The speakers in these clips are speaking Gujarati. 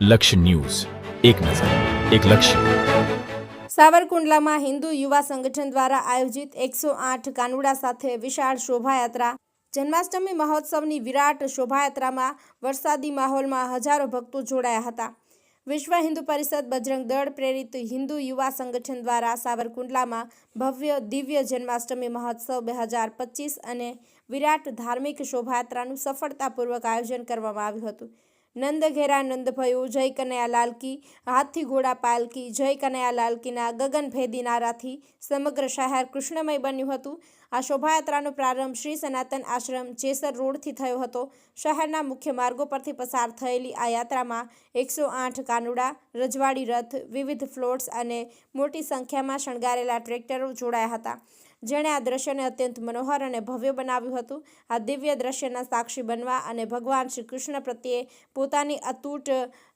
લક્ષ્ય ન્યૂઝ, એક નજર, એક લક્ષ્ય. સાવરકુંડલામાં હિન્દુ યુવા સંગઠન દ્વારા આયોજિત 108 કાનુડા સાથે વિશાળ શોભાયાત્રા. જન્માષ્ટમી મહોત્સવની વિરાટ શોભાયાત્રામાં વરસાદી માહોલમાં હજારો ભક્તો જોડાયા હતા. વિશ્વ હિન્દુ પરિષદ બજરંગ દળ પ્રેરિત હિન્દુ યુવા સંગઠન દ્વારા સાવરકુંડલામાં ભવ્ય દિવ્ય જન્માષ્ટમી મહોત્સવ 2025 અને વિરાટ ધાર્મિક શોભાયાત્રાનું સફળતાપૂર્વક આયોજન કરવામાં આવ્યું હતું. નંદ ઘેરા નંદ ભયો, જય કનૈયાલાલ કી, હાથી ઘોડા પાલકી, જય કનૈયાલાલ કીના ગગનભેદી નારાથી સમગ્ર શહેર કૃષ્ણમય બન્યું હતું. આ શોભાયાત્રાનો પ્રારંભ શ્રી સનાતન આશ્રમ જેસર રોડથી થયો હતો. શહેરના મુખ્ય માર્ગો પરથી પસાર થયેલી આ યાત્રામાં 108 કાનુડા, રજવાડી રથ, વિવિધ ફ્લોટ્સ અને મોટી સંખ્યામાં શણગારેલા ટ્રેક્ટરો જોડાયા હતા, જેણે આ દ્રશ્યને અત્યંત મનોહર અને ભવ્ય બનાવ્યું હતું. આ દિવ્ય દ્રશ્યના સાક્ષી બનવા અને ભગવાન શ્રી કૃષ્ણ પ્રત્યે પોતાની અતૂટ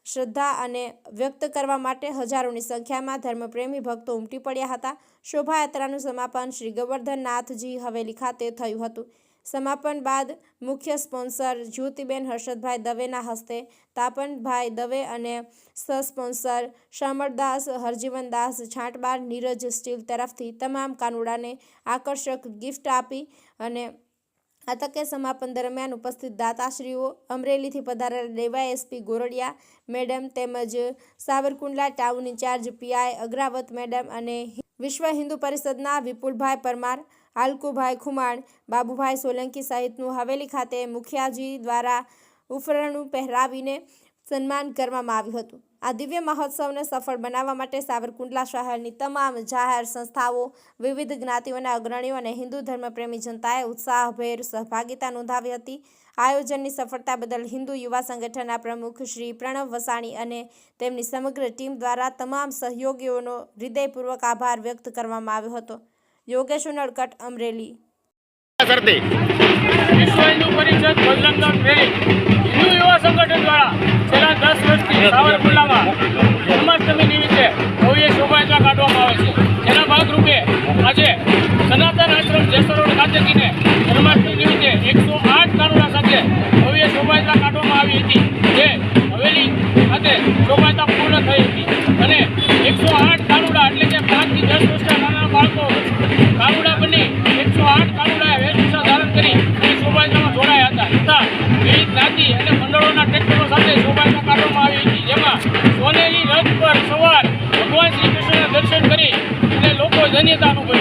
શ્રદ્ધા અને વ્યક્ત કરવા માટે હજારોની સંખ્યામાં ધર્મપ્રેમી ભક્તો ઉમટી પડ્યા હતા. શોભાયાત્રાનું સમાપન શ્રી ગોવર્ધનનાથજી હવેલી ખાતે થયું હતું. સમાપન બાદ મુખ્ય સ્પોન્સર જ્યોતિબેન હર્ષદભાઈ દવેના હસ્તે તાપનભાઈ દવે અને સહ-સ્પોન્સર શામળદાસ હરજીવનદાસ છાંટબાર નીરજ સ્ટીલ તરફથી તમામ કાનુડાને આકર્ષક ગિફ્ટ આપી અને આ તકે સમાપન દરમિયાન ઉપસ્થિત દાતાશ્રીઓ, અમરેલીથી પધારેલા ડીવાયએસપી ગોરડિયા મેડમ તેમજ Savarkundla town incharge PI Agravat madam અને વિશ્વ હિન્દુ પરિષદના વિપુલભાઈ પરમાર, હાલકુભાઈ ખુમાણ, બાબુભાઈ સોલંકી સહિતનું હવેલી ખાતે મુખિયાજી દ્વારા ઉફરણું પહેરાવીને સન્માન કરવામાં આવ્યું હતું. આ દિવ્ય મહોત્સવને સફળ બનાવવા માટે સાવરકુંડલા શહેરની તમામ જાહેર સંસ્થાઓ, વિવિધ જ્ઞાતિઓના અગ્રણીઓ અને હિન્દુ ધર્મપ્રેમી જનતાએ ઉત્સાહભેર સહભાગિતા નોંધાવી હતી. આયોજનની સફળતા બદલ હિન્દુ યુવા સંગઠનના પ્રમુખ શ્રી પ્રણવ વસાણી અને તેમની સમગ્ર ટીમ દ્વારા તમામ સહયોગીઓનો હૃદયપૂર્વક આભાર વ્યક્ત કરવામાં આવ્યો હતો. યોગેશ ઉનડકટ, અમરેલી. વિશ્વ હિન્દુ પરિષદ બજરંગ દળ પ્રેરિત હિન્દુ યુવા સંગઠન દ્વારા છેલ્લા 10 વર્ષથી સાવરકુંડલામાં જન્માષ્ટમી નિમિત્તે ભવ્ય શોભાયાત્રા કાઢવામાં આવે છે. જેના ભાગરૂપે આજે સનાતન આશ્રમ જેસર રોડ ખાતેથીને જન્માષ્ટમી નિમિત્તે 108 કાનુડા સાથે ભવ્ય શોભાયાત્રા કાઢવામાં આવી હતી. જે હવેલી ખાતે શોભાયાત્રા પૂર્ણ થઈ હતી અને 108 કાનુડા એટલે કે 5 થી 10 વર્ષના નાના બાળકો કાનુડા બની 108 કાનુડાએ વેશભૂષા ધારણ કરી અને શોભાયાત્રામાં જોડાયા હતા તથા વિવિધ જ્ઞાતિ અને મંડળોના ટ્રેક્ટરો સાથે શોભાયાત્રા કાઢવામાં આવી હતી. જેમાં સોનેરી રથ પર સવાર ભગવાન શ્રી કૃષ્ણના દર્શન કરી અને લોકો ધન્યતા અનુભવી.